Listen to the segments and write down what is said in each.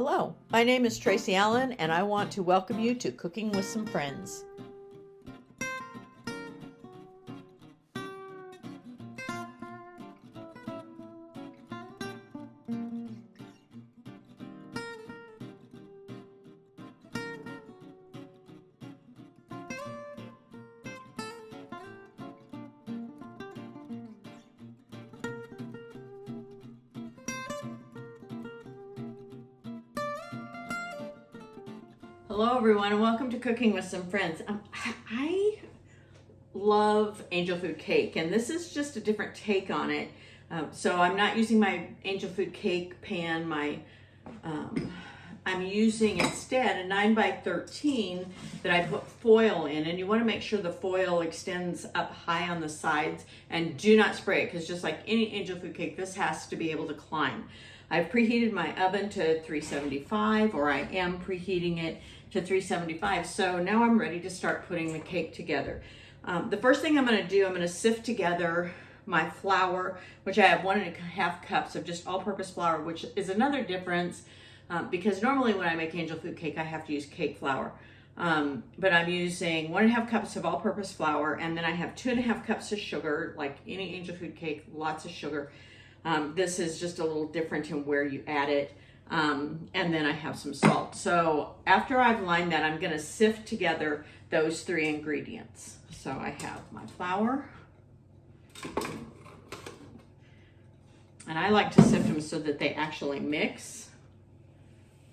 Hello, my name is Tracy Allen, and I want to welcome you to Cooking with Some Friends. Hello everyone and welcome to Cooking with Some Friends. I love angel food cake, and this is just a different take on it. So I'm not using my angel food cake pan. I'm using instead a 9x13 that I put foil in, and you want to make sure the foil extends up high on the sides, and do not spray it, because just like any angel food cake, this has to be able to climb. I've preheated my oven to 375, or I am preheating it to 375. So now I'm ready to start putting the cake together. The first thing I'm going to do, I'm going to sift together my flour, which I have 1.5 cups of just all-purpose flour, which is another difference because normally when I make angel food cake, I have to use cake flour. But I'm using 1.5 cups of all-purpose flour, and then I have 2.5 cups of sugar. Like any angel food cake, lots of sugar. This is just a little different in where you add it. And then I have some salt. So after I've lined that, I'm going to sift together those three ingredients. So I have my flour, and I like to sift them so that they actually mix.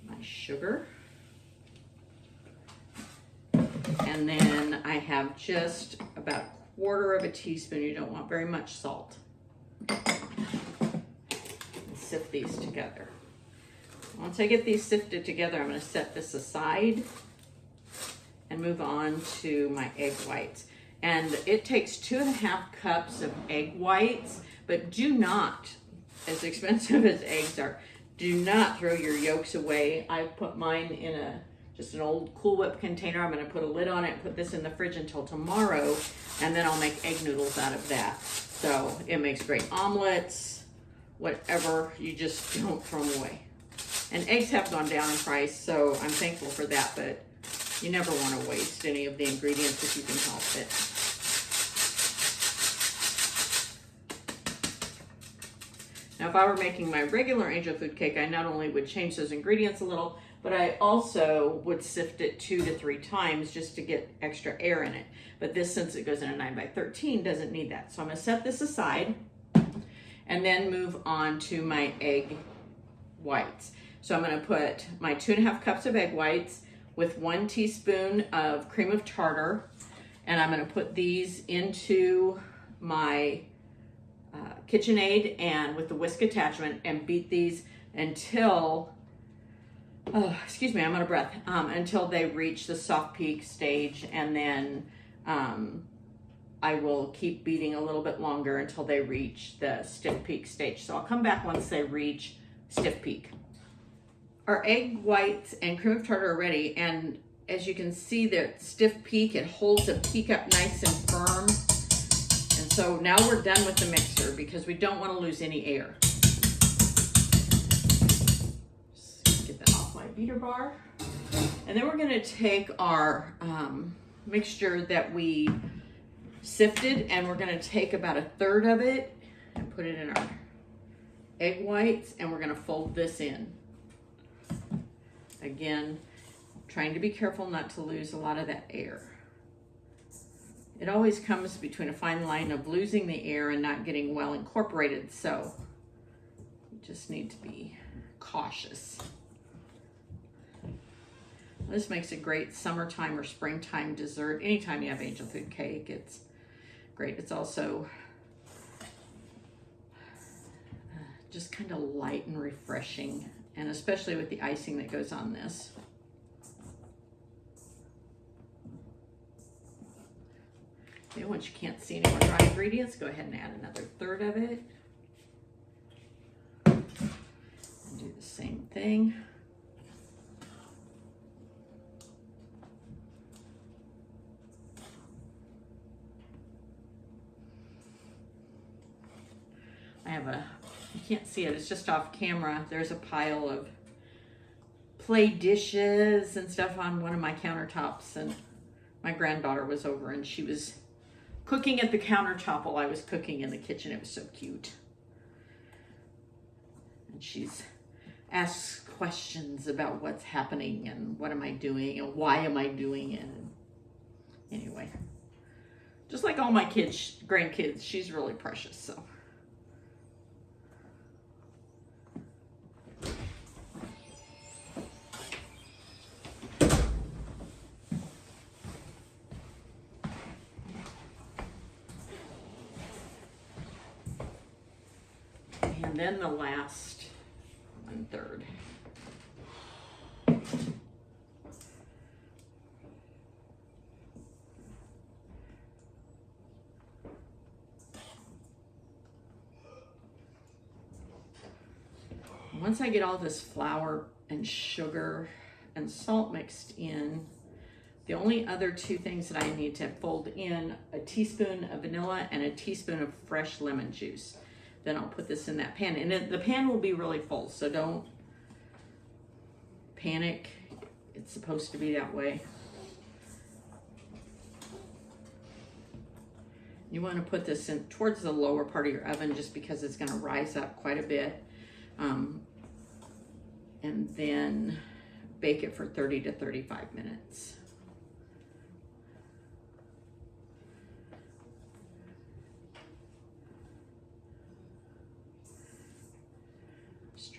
My sugar, and then I have just about 1/4 teaspoon. You don't want very much salt. And sift these together. Once I get these sifted together, I'm going to set this aside and move on to my egg whites. And it takes 2.5 cups of egg whites, but do not, as expensive as eggs are, do not throw your yolks away. I put mine in just an old Cool Whip container. I'm going to put a lid on it, put this in the fridge until tomorrow, and then I'll make egg noodles out of that. So it makes great omelets, whatever. You just don't throw them away. And eggs have gone down in price, so I'm thankful for that, but you never want to waste any of the ingredients if you can help it. Now, if I were making my regular angel food cake, I not only would change those ingredients a little, but I also would sift it 2 to 3 times just to get extra air in it. But this, since it goes in a 9x13, doesn't need that. So I'm going to set this aside and then move on to my egg whites. So I'm going to put my 2.5 cups of egg whites with 1 teaspoon of cream of tartar, and I'm going to put these into my KitchenAid and with the whisk attachment and beat these until, excuse me, I'm out of breath, until they reach the soft peak stage, and then I will keep beating a little bit longer until they reach the stiff peak stage. So I'll come back once they reach stiff peak. Our egg whites and cream of tartar are ready, and as you can see, the stiff peak, it holds the peak up nice and firm. And so now we're done with the mixer because we don't want to lose any air. Just get that off my beater bar. And then we're going to take our mixture that we sifted, and we're going to take about 1/3 of it and put it in our egg whites, and we're going to fold this in. Again, trying to be careful not to lose a lot of that air. It always comes between a fine line of losing the air and not getting well incorporated, so you just need to be cautious. This makes a great summertime or springtime dessert. Anytime you have angel food cake, it's great. It's also just kind of light and refreshing, and especially with the icing that goes on this. Okay, once you can't see any more dry ingredients, go ahead and add another 1/3 of it. And do the same thing. I have you can't see it, it's just off camera. There's a pile of play dishes and stuff on one of my countertops, and my granddaughter was over and she was cooking at the countertop while I was cooking in the kitchen. It was so cute. And she's asked questions about what's happening and what am I doing and why am I doing it. And anyway, just like all my kids, grandkids, she's really precious. So. And then the last 1/3. Once I get all this flour and sugar and salt mixed in, the only other two things that I need to fold in, a teaspoon of vanilla and a teaspoon of fresh lemon juice. Then I'll put this in that pan, and the pan will be really full, so don't panic. It's supposed to be that way. You want to put this in towards the lower part of your oven just because it's going to rise up quite a bit. And then bake it for 30 to 35 minutes.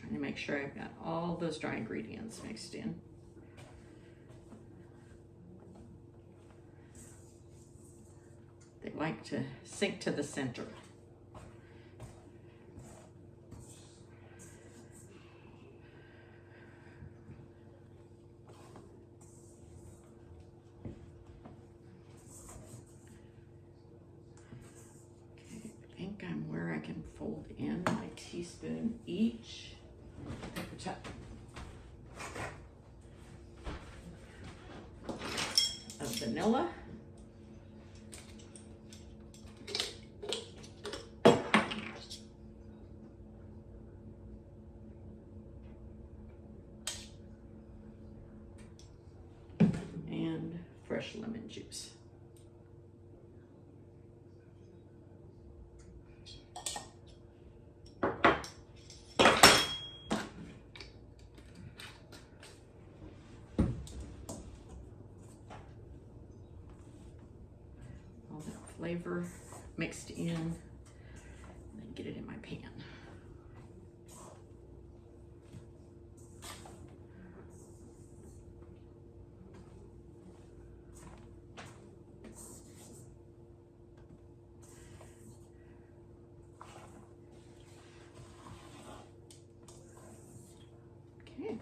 Trying to make sure I've got all those dry ingredients mixed in. They like to sink to the center. Okay, I think I'm where I can fold in my teaspoon each. Of vanilla. And fresh lemon juice. Flavor mixed in, and then get it in my pan. Okay.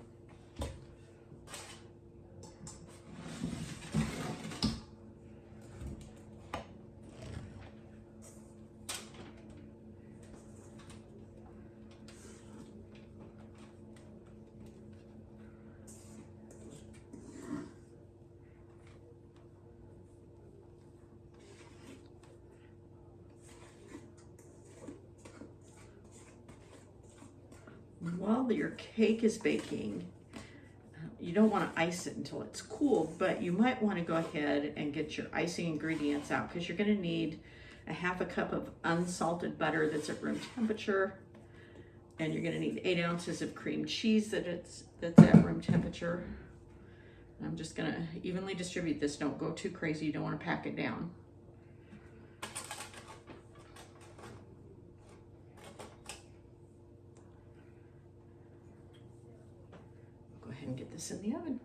While your cake is baking, you don't want to ice it until it's cool, but you might want to go ahead and get your icing ingredients out because you're going to need a 1/2 cup of unsalted butter that's at room temperature, and you're going to need 8 ounces of cream cheese that's at room temperature. I'm just going to evenly distribute this. Don't go too crazy. You don't want to pack it down. And get this in the oven.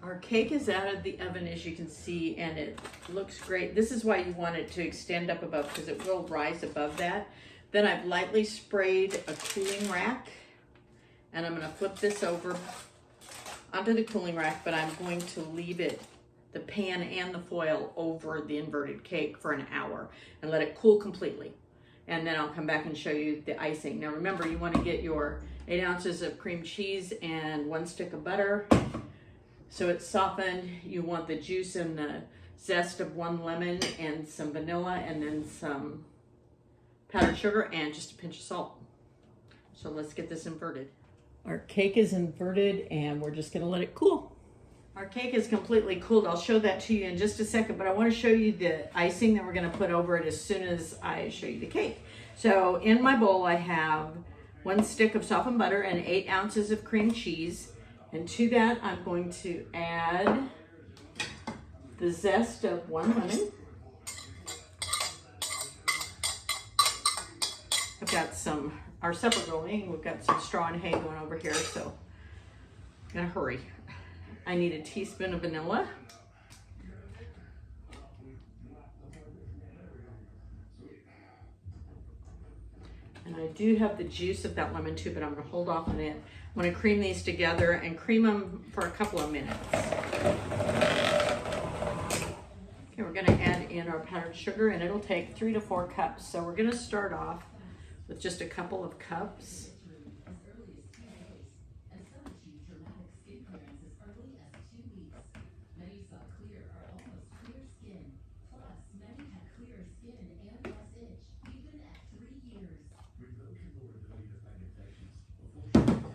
Our cake is out of the oven, as you can see, and it looks great. This is why you want it to extend up above, because it will rise above that. Then I've lightly sprayed a cooling rack, and I'm going to flip this over onto the cooling rack, but I'm going to leave it, the pan and the foil, over the inverted cake for an hour and let it cool completely. And then I'll come back and show you the icing. Now remember, you want to get your 8 ounces of cream cheese and 1 stick of butter. So it's softened. You want the juice and the zest of 1 lemon and some vanilla and then some powdered sugar and just a pinch of salt. So let's get this inverted. Our cake is inverted and we're just gonna let it cool. Our cake is completely cooled. I'll show that to you in just a second, but I want to show you the icing that we're gonna put over it as soon as I show you the cake. So in my bowl I have 1 stick of softened butter and 8 ounces of cream cheese. And to that I'm going to add the zest of 1 lemon. I've got our supper going. We've got some straw and hay going over here, so I'm gonna hurry. I need a teaspoon of vanilla. And I do have the juice of that lemon too, but I'm gonna hold off on it. I'm gonna cream these together and cream them for a couple of minutes. Okay, we're gonna add in our powdered sugar and it'll take 3 to 4 cups. So we're gonna start off with just a couple of cups.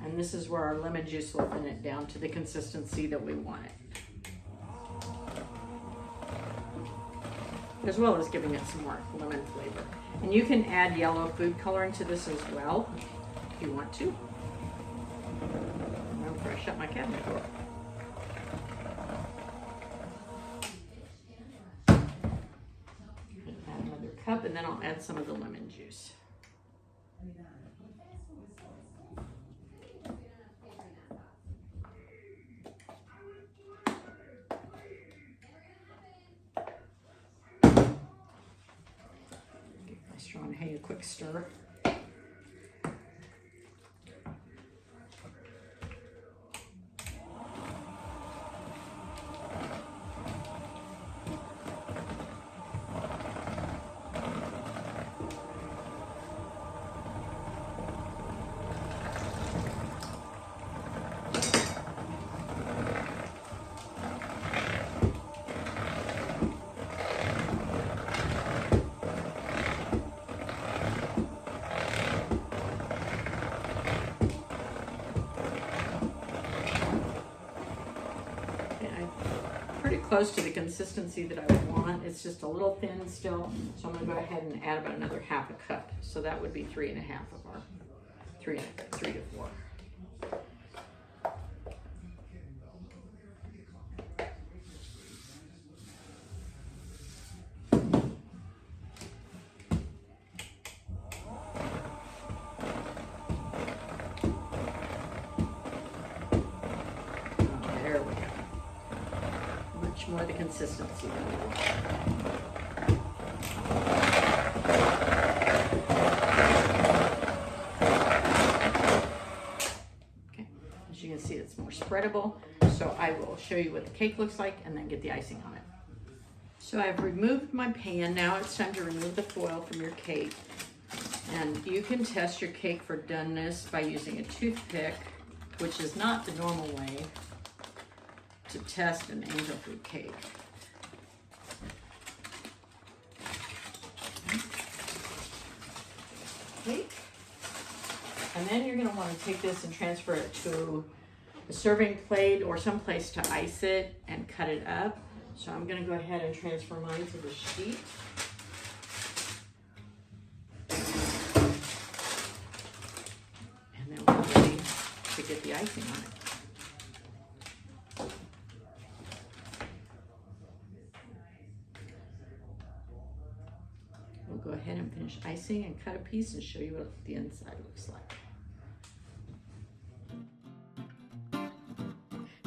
And this is where our lemon juice will thin it down to the consistency that we want it. As well as giving it some more lemon flavor. And you can add yellow food coloring to this as well, if you want to. Before I shut my cabinet door. Add another cup and then I'll add some of the lemon juice. Straw and hay a quick stir. Close to the consistency that I want. It's just a little thin still, so I'm going to go ahead and add about another 1/2 cup. So that would be 3 1/2 of our 3 to 4. There we go. More the consistency that we want. Okay, as you can see, it's more spreadable. So I will show you what the cake looks like and then get the icing on it. So I've removed my pan. Now it's time to remove the foil from your cake. And you can test your cake for doneness by using a toothpick, which is not the normal way to test an angel food cake. And then you're going to want to take this and transfer it to a serving plate or some place to ice it and cut it up. So I'm going to go ahead and transfer mine to the sheet. And then we're ready to get the icing on it. We'll go ahead and finish icing and cut a piece and show you what the inside looks like.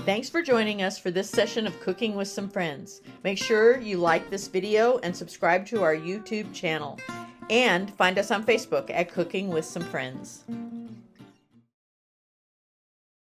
Thanks for joining us for this session of Cooking with Some Friends. Make sure you like this video and subscribe to our YouTube channel. And find us on Facebook at Cooking with Some Friends.